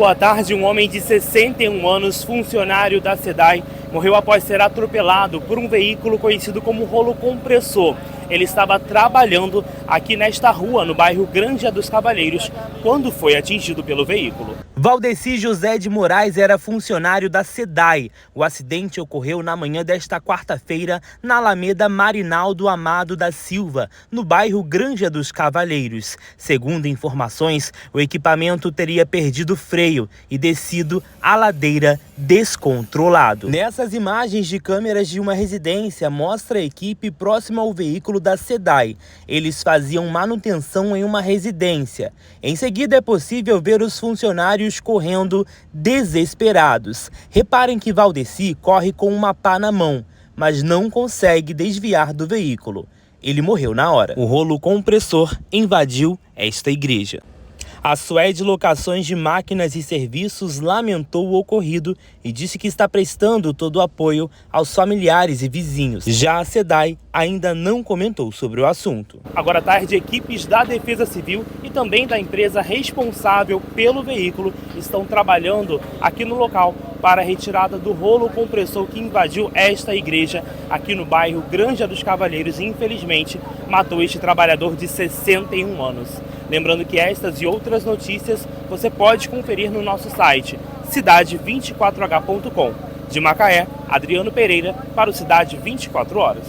Boa tarde, um homem de 61 anos, funcionário da SEDAI, morreu após ser atropelado por um veículo conhecido como rolo compressor. Ele estava trabalhando aqui nesta rua, no bairro Granja dos Cavalheiros, quando foi atingido pelo veículo. Valdeci José de Moraes era funcionário da SEDAI. O acidente ocorreu na manhã desta quarta-feira na Alameda Marinaldo Amado da Silva, no bairro Granja dos Cavalheiros. Segundo informações, o equipamento teria perdido freio e descido a ladeira descontrolado. Nessas imagens de câmeras de uma residência, mostra a equipe próxima ao veículo da SEDAI. Eles faziam manutenção em uma residência. Em seguida, é possível ver os funcionários correndo desesperados. Reparem que Valdeci corre com uma pá na mão, mas não consegue desviar do veículo. Ele morreu na hora. O rolo compressor invadiu esta igreja. A Suede Locações de Máquinas e Serviços lamentou o ocorrido e disse que está prestando todo o apoio aos familiares e vizinhos. Já a SEDAI ainda não comentou sobre o assunto. Agora à tarde, equipes da Defesa Civil e também da empresa responsável pelo veículo estão trabalhando aqui no local para a retirada do rolo compressor que invadiu esta igreja aqui no bairro Granja dos Cavalheiros e infelizmente matou este trabalhador de 61 anos. Lembrando que estas e outras notícias você pode conferir no nosso site cidade24h.com. De Macaé, Adriano Pereira para o Cidade 24 Horas.